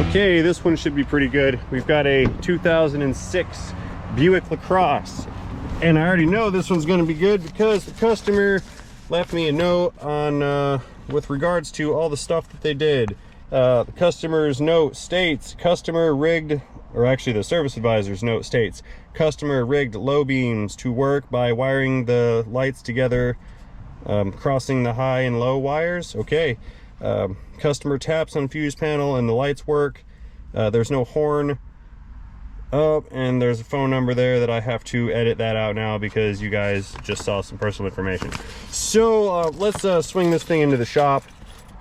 Okay, this one should be pretty good. We've got a 2006 Buick LaCrosse, and I already know this one's going to be good because the customer left me a note on with regards to all the stuff that they did. The customer's note states customer rigged, or actually the service advisor's note states customer rigged low beams to work by wiring the lights together, crossing the high and low wires. Okay. Customer taps on fuse panel and the lights work. There's no horn. Oh, and there's a phone number there that I have to edit that out now because you guys just saw some personal information. So let's swing this thing into the shop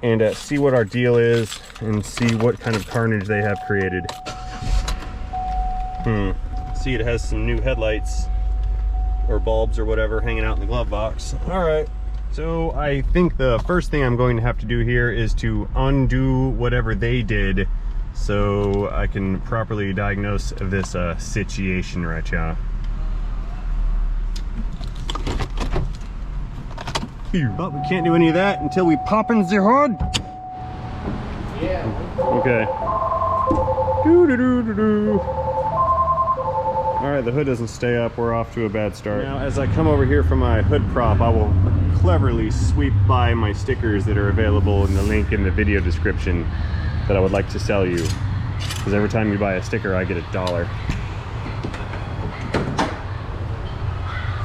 and see what our deal is and see what kind of carnage they have created. See, it has some new headlights or bulbs or whatever hanging out in the glove box. All right. So I think the first thing I'm going to have to do here is to undo whatever they did so I can properly diagnose this situation right here. But we can't do any of that until we pop in the hood. Yeah. Okay. Doo-doo-doo-doo-doo. All right, the hood doesn't stay up. We're off to a bad start. Now, as I come over here for my hood prop, I will cleverly sweep by my stickers that are available in the link in the video description that I would like to sell you. Because every time you buy a sticker, I get $1.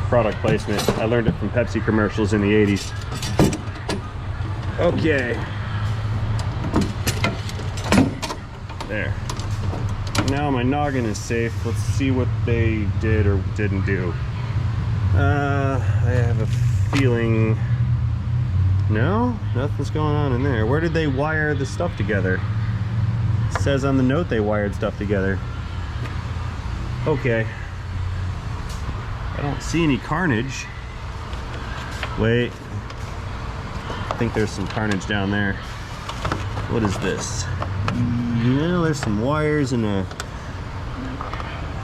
Product placement. I learned it from Pepsi commercials in the 80s. Okay. There. Now my noggin is safe. Let's see what they did or didn't do. I have a feeling... No? Nothing's going on in there. Where did they wire the stuff together? It says on the note they wired stuff together. Okay. I don't see any carnage. Wait. I think there's some carnage down there. What is this? Yeah, there's some wires and a...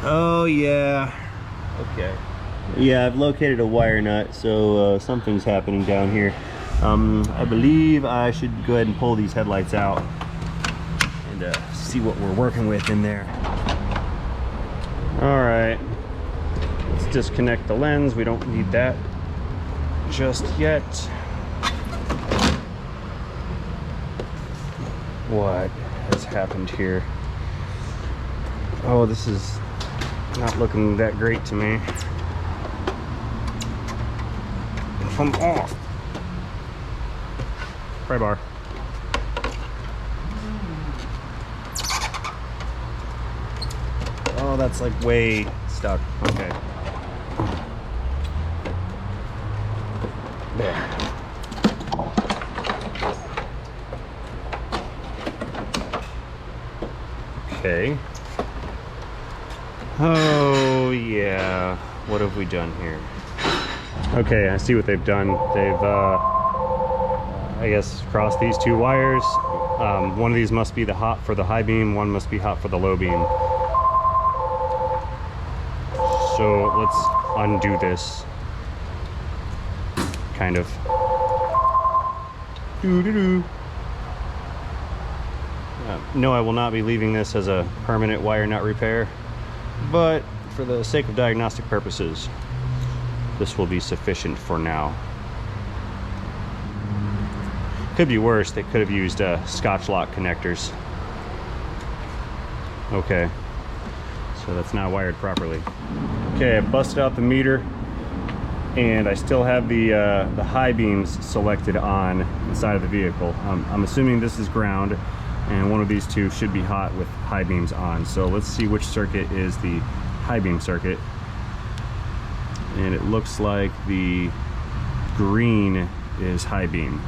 Oh, yeah. Okay. Yeah, I've located a wire nut, so something's happening down here. I believe I should go ahead and pull these headlights out and see what we're working with in there. All right. Let's disconnect the lens. We don't need that just yet. What has happened here? Oh, this is not looking that great to me. Come off. Pry bar. Oh, that's like way stuck. Okay. There. Okay. Oh, yeah. What have we done here? Okay, I see what they've done. They've, I guess, crossed these two wires. One of these must be the hot for the high beam, one must be hot for the low beam. So let's undo this. Kind of. Doo-doo-doo. No, I will not be leaving this as a permanent wire nut repair, but for the sake of diagnostic purposes, this will be sufficient for now. Could be worse. They could have used Scotch lock connectors. Okay, so that's not wired properly. Okay, I busted out the meter, and I still have the high beams selected on the side of the vehicle. I'm assuming this is ground, and one of these two should be hot with high beams on. So let's see which circuit is the high beam circuit. And it looks like the green is high beam.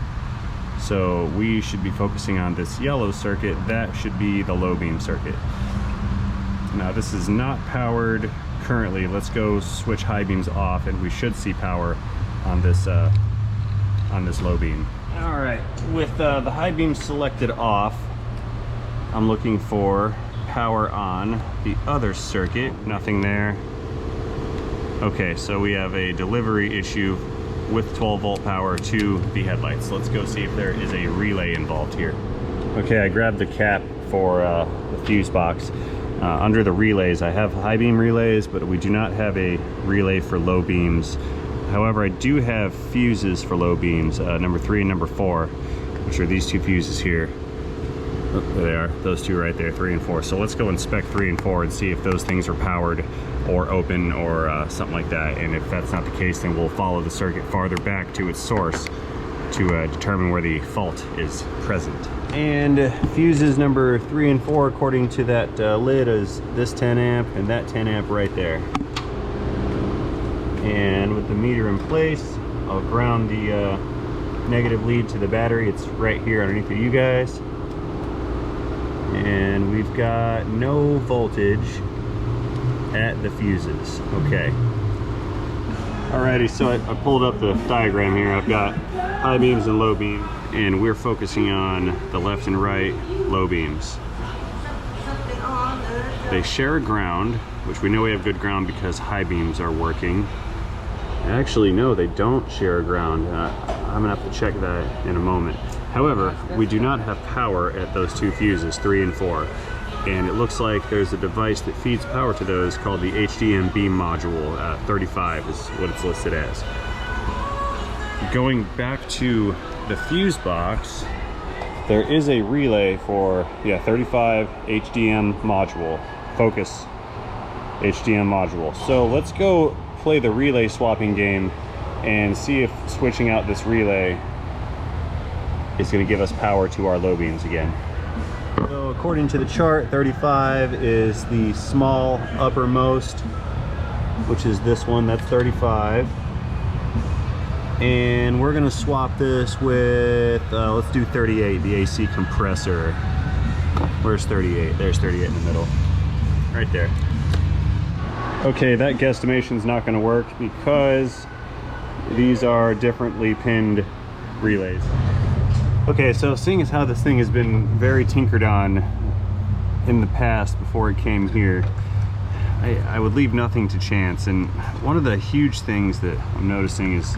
So we should be focusing on this yellow circuit. That should be the low beam circuit. Now this is not powered currently. Let's go switch high beams off and we should see power on this low beam. All right, with the high beam selected off, I'm looking for power on the other circuit. Nothing there. Okay, so we have a delivery issue with 12 volt power to the headlights. Let's go see if there is a relay involved here. Okay, I grabbed the cap for the fuse box. Under the relays, I have high beam relays, but we do not have a relay for low beams. However, I do have fuses for low beams, number 3 and number 4, which are these two fuses here. Oh, there they are, those two right there, 3 and 4. So let's go inspect 3 and 4 and see if those things are powered or open or something like that. And if that's not the case, then we'll follow the circuit farther back to its source to determine where the fault is present. And fuses number 3 and 4, according to that lid, is this 10 amp and that 10 amp right there. And with the meter in place, I'll ground the negative lead to the battery. It's right here underneath of you guys. And we've got no voltage at the fuses. Okay. Alrighty, so I pulled up the diagram here. I've got high beams and low beams, and we're focusing on the left and right low beams. They share a ground, which we know we have good ground because high beams are working. Actually, no, they don't share a ground. I'm gonna have to check that in a moment. However, we do not have power at those two fuses, 3 and 4. And it looks like there's a device that feeds power to those called the HDM beam module. 35 is what it's listed as. Going back to the fuse box, there is a relay for 35 HDM module, focus HDM module. So let's go play the relay swapping game and see if switching out this relay is going to give us power to our low beams again. So according to the chart, 35 is the small uppermost, which is this one, that's 35. And we're gonna swap this with, let's do 38, the AC compressor. Where's 38? There's 38 in the middle, right there. Okay, that guesstimation's not gonna work because these are differently pinned relays. Okay, so seeing as how this thing has been very tinkered on in the past before it came here, I would leave nothing to chance. And one of the huge things that I'm noticing is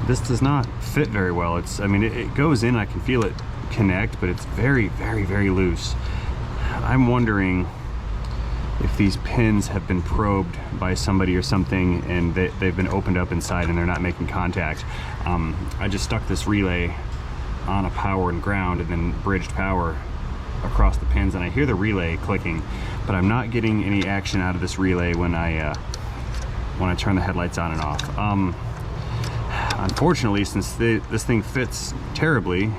this does not fit very well. I mean, it goes in, I can feel it connect, but it's very, very, very loose. I'm wondering if these pins have been probed by somebody or something and they've been opened up inside and they're not making contact. I just stuck this relay on a power and ground and then bridged power across the pins, and I hear the relay clicking, but I'm not getting any action out of this relay when I turn the headlights on and off. Unfortunately, since this thing fits terribly,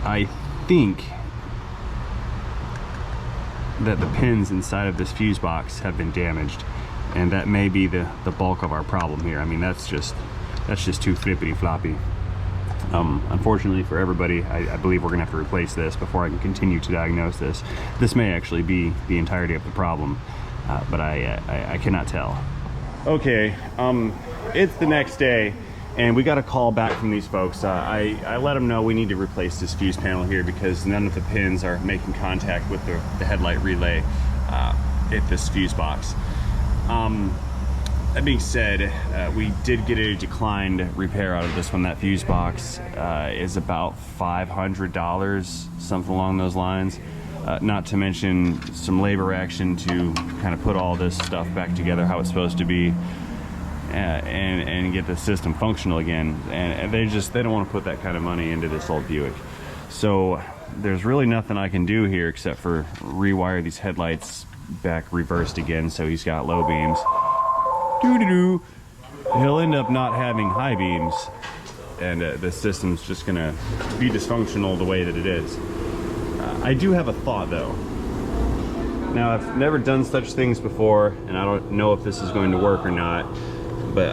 I think that the pins inside of this fuse box have been damaged, and that may be the bulk of our problem here. I mean, that's just too flippity floppy. Unfortunately for everybody, I believe we're gonna have to replace this before I can continue to diagnose this. This may actually be the entirety of the problem, but I cannot tell. Okay, it's the next day and we got a call back from these folks. I let them know we need to replace this fuse panel here because none of the pins are making contact with the headlight relay at this fuse box. That being said, we did get a declined repair out of this one. That fuse box is about $500, something along those lines. Not to mention some labor action to kind of put all this stuff back together how it's supposed to be and get the system functional again. And they don't want to put that kind of money into this old Buick. So there's really nothing I can do here except for rewire these headlights back reversed again so he's got low beams. He'll end up not having high beams, and the system's just gonna be dysfunctional the way that it is. I do have a thought though. Now, I've never done such things before, and I don't know if this is going to work or not, but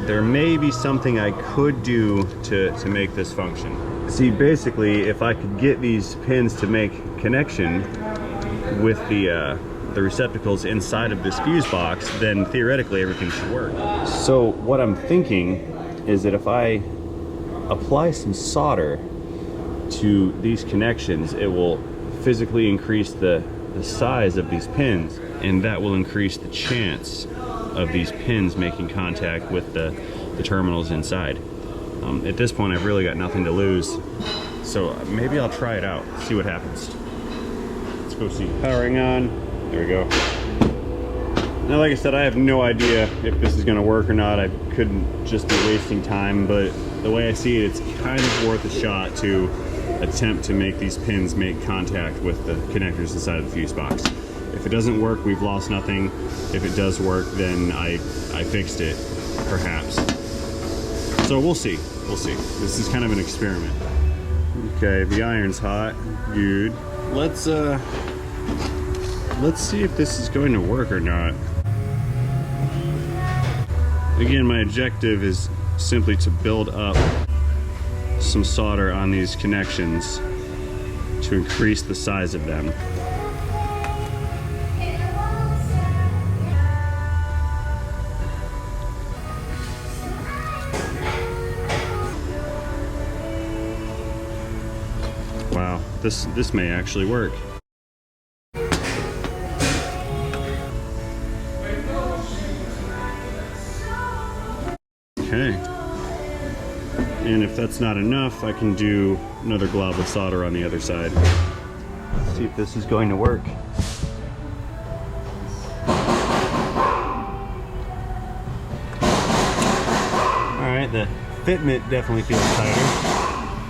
there may be something I could do to make this function. See, basically, if I could get these pins to make connection with the receptacles inside of this fuse box, then theoretically everything should work. So what I'm thinking is that if I apply some solder to these connections, it will physically increase the size of these pins, and that will increase the chance of these pins making contact with the terminals inside. At this point, I've really got nothing to lose, so maybe I'll try it out, see what happens. Let's go see. Powering on. There we go. Now, like I said, I have no idea if this is going to work or not. I couldn't just be wasting time, but the way I see it, it's kind of worth a shot to attempt to make these pins make contact with the connectors inside of the fuse box. If it doesn't work, we've lost nothing. If it does work, then I fixed it, perhaps. So we'll see. We'll see. This is kind of an experiment. Okay, the iron's hot. Good. Let's see if this is going to work or not. Again, my objective is simply to build up some solder on these connections to increase the size of them. Wow, this may actually work. Okay. And if that's not enough, I can do another glob of solder on the other side. Let's see if this is going to work. Alright, the fitment definitely feels tighter.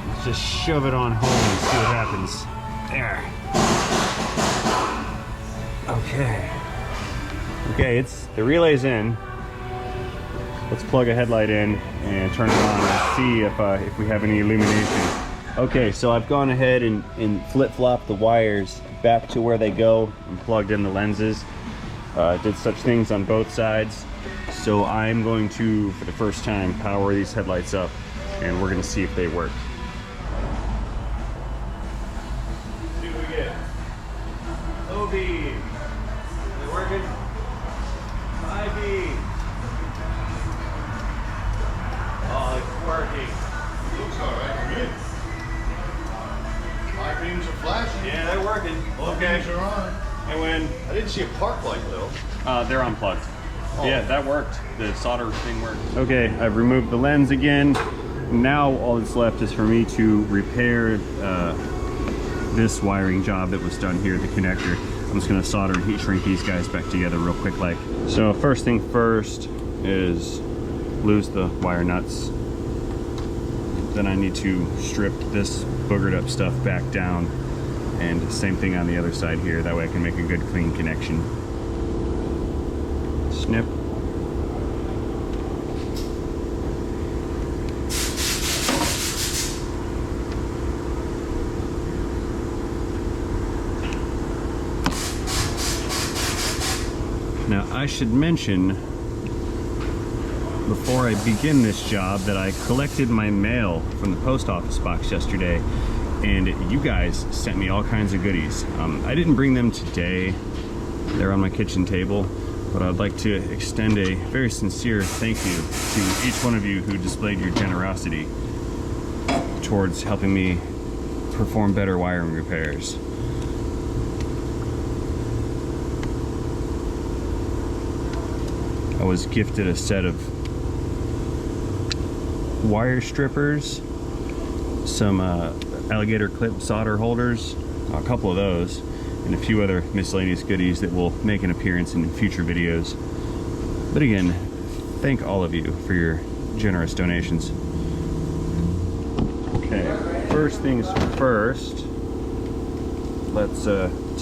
Let's just shove it on home and see what happens. There. Okay. Okay, the relay's in. Let's plug a headlight in and turn it on and see if we have any illumination. Okay, so I've gone ahead and flip-flopped the wires back to where they go and plugged in the lenses. Did such things on both sides. So I'm going to, for the first time, power these headlights up, and we're going to see if they work. Let's see what we get. Low beam. Is it working? High beam. Oh, it's working. Looks alright to me. High beams are flashing. Yeah, they're working. Low beams are on. And when I didn't see a park light though. they're unplugged. Oh. Yeah, that worked. The solder thing worked. Okay, I've removed the lens again. Now all that's left is for me to repair this wiring job that was done here, the connector. I'm just gonna solder and heat shrink these guys back together real quick like. So first thing first is lose the wire nuts. Then I need to strip this boogered up stuff back down, and same thing on the other side here. That way I can make a good clean connection. Snip. Now I should mention before I begin this job that I collected my mail from the post office box yesterday, and you guys sent me all kinds of goodies. I didn't bring them today. They're on my kitchen table, but I'd like to extend a very sincere thank you to each one of you who displayed your generosity towards helping me perform better wiring repairs. I was gifted a set of wire strippers, some alligator clip solder holders, a couple of those, and a few other miscellaneous goodies that will make an appearance in future videos. But again, thank all of you for your generous donations. Okay, first things first, let's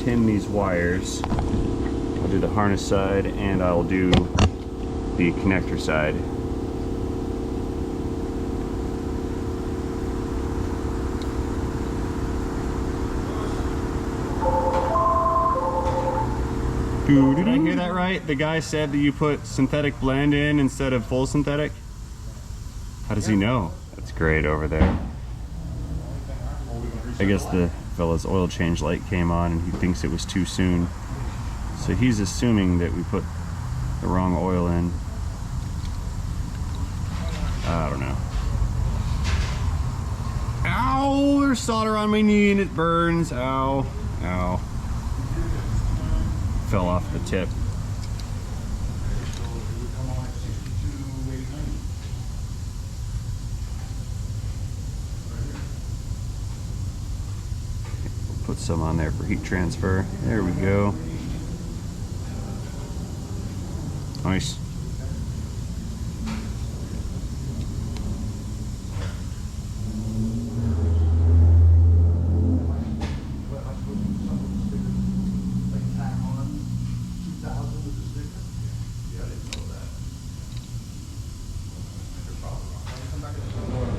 tin these wires. I'll do the harness side and I'll do the connector side. Did I hear that right? The guy said that you put synthetic blend in instead of full synthetic? How does he know? That's great over there. I guess the fella's oil change light came on and he thinks it was too soon. So he's assuming that we put the wrong oil in. I don't know. Ow! There's solder on my knee and it burns. Ow. Ow. Fell off the tip. put some on there for heat transfer. There we go. Nice.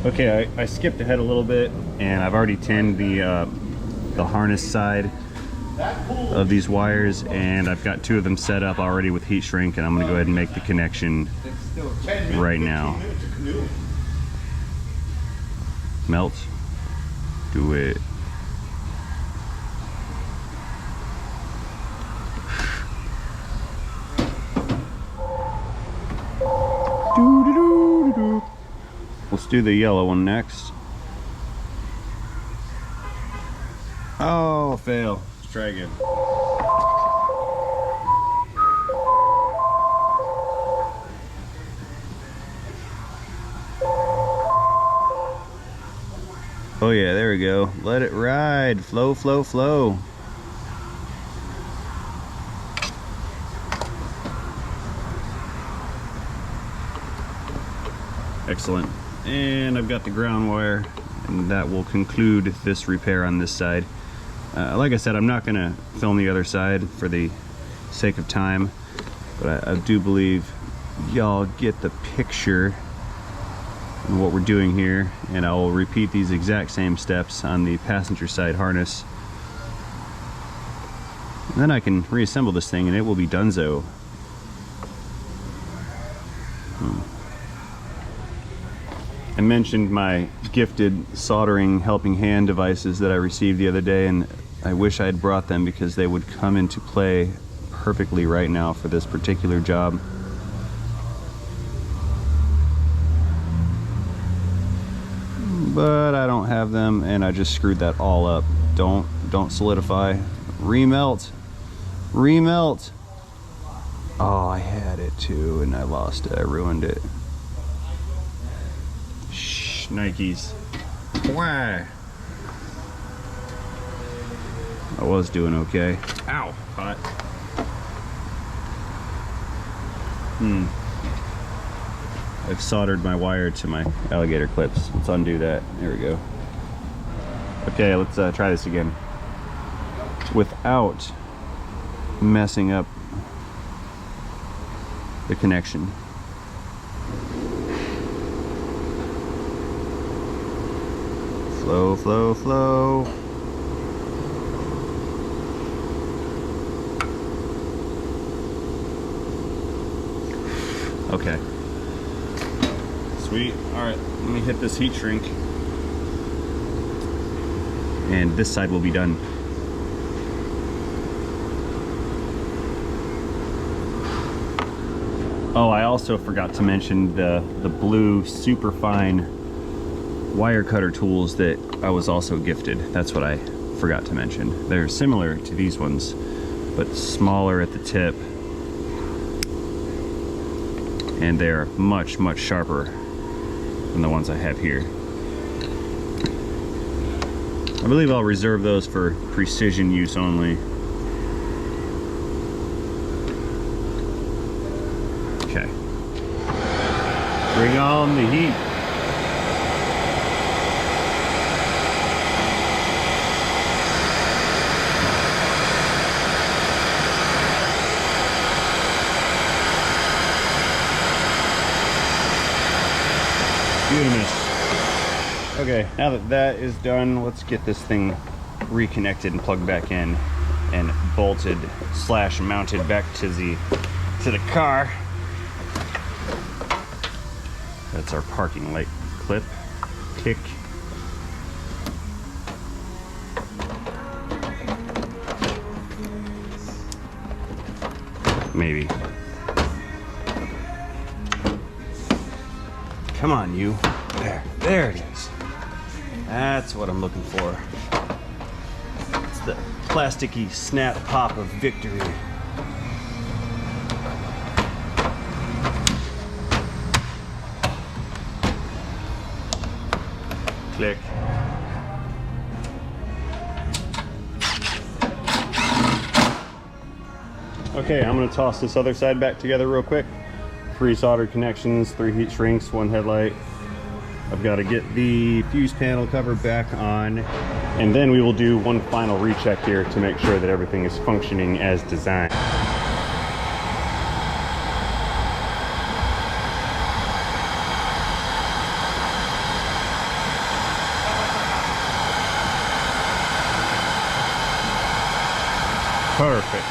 Okay, I skipped ahead a little bit, and I've already tinned the harness side of these wires, and I've got 2 of them set up already with heat shrink, and I'm going to go ahead and make the connection right now. Melt. Do it. Doo-doo-doo-doo-doo. Let's do the yellow one next. Oh, fail. Let's try again. Oh yeah, there we go. Let it ride. Flow, flow, flow. Excellent. And I've got the ground wire, and that will conclude this repair on this side. Like I said, I'm not going to film the other side for the sake of time, but I do believe y'all get the picture of what we're doing here, and I will repeat these exact same steps on the passenger side harness. And then I can reassemble this thing and it will be donezo. I mentioned my gifted soldering helping hand devices that I received the other day, and I wish I had brought them because they would come into play perfectly right now for this particular job. But I don't have them, and I just screwed that all up. Don't solidify. Remelt. Remelt. Oh, I had it too, and I lost it. I ruined it. Shh, Nikes. Why? I was doing okay. Ow, hot. I've soldered my wire to my alligator clips. Let's undo that. There we go. Okay, let's try this again. Without messing up the connection. Flow, flow, flow. Okay. Sweet. All right, let me hit this heat shrink, and this side will be done. Oh, I also forgot to mention the blue super fine wire cutter tools that I was also gifted. That's what I forgot to mention. They're similar to these ones, but smaller at the tip, and they're much sharper than the ones I have here. I believe I'll reserve those for precision use only. Okay. Bring on the heat. Okay, now that that is done, let's get this thing reconnected and plugged back in and bolted / mounted back to the car. That's our parking light clip. Tick. Maybe. Come on, you. There it is. That's what I'm looking for. It's the plasticky snap pop of victory. Click. Okay, I'm gonna toss this other side back together real quick. 3 soldered connections, 3 heat shrinks, 1 headlight. I've got to get the fuse panel cover back on, and then we will do one final recheck here to make sure that everything is functioning as designed. Perfect.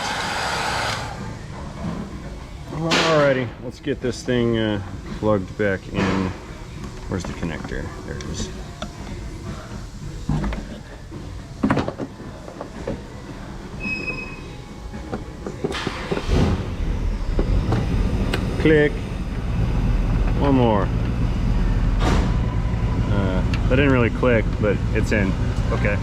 Alrighty, let's get this thing plugged back in. Where's the connector? There it is. Click. One more. That didn't really click, but it's in. Okay.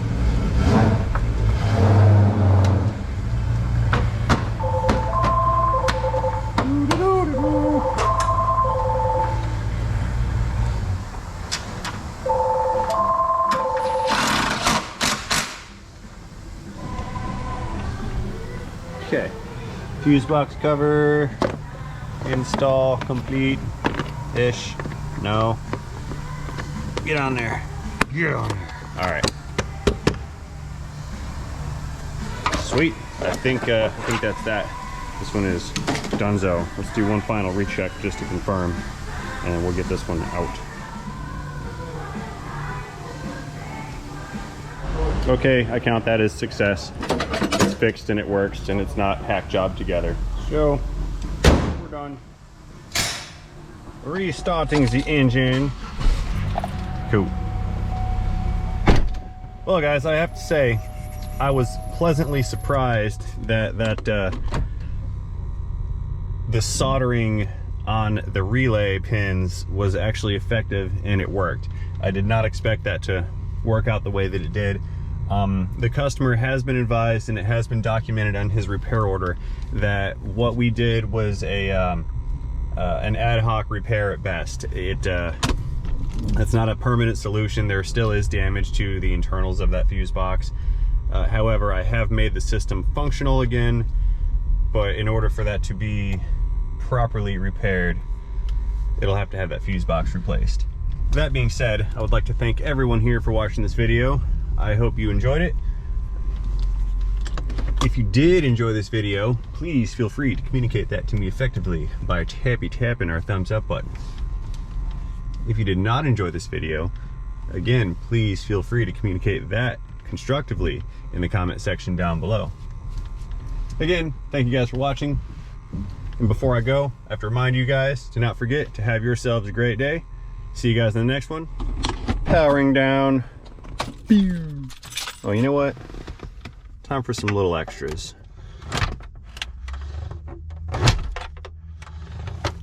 Okay, fuse box cover install complete-ish. No, get on there. Get on there. All right, sweet. I think that's that. This one is donezo. Let's do one final recheck just to confirm, and we'll get this one out. Okay, I count that as success. It's fixed and it works, and it's not hack job together. So we're done. Restarting the engine. Cool. Well, guys, I have to say, I was pleasantly surprised that the soldering on the relay pins was actually effective and it worked. I did not expect that to work out the way that it did. The customer has been advised, and it has been documented on his repair order, that what we did was an ad hoc repair at best. It's not a permanent solution. There still is damage to the internals of that fuse box. However, I have made the system functional again, but in order for that to be properly repaired, it'll have to have that fuse box replaced. That being said, I would like to thank everyone here for watching this video. I hope you enjoyed it. If you did enjoy this video, please feel free to communicate that to me effectively by tapping our thumbs up button. If you did not enjoy this video, again, please feel free to communicate that constructively in the comment section down below. Again, thank you guys for watching. And before I go, I have to remind you guys to not forget to have yourselves a great day. See you guys in the next one. Powering down. Oh, you know what? Time for some little extras.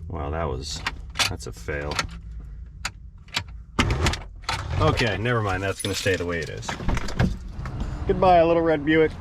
Wow, that's a fail. Okay, never mind. That's gonna stay the way it is. Goodbye, little red Buick.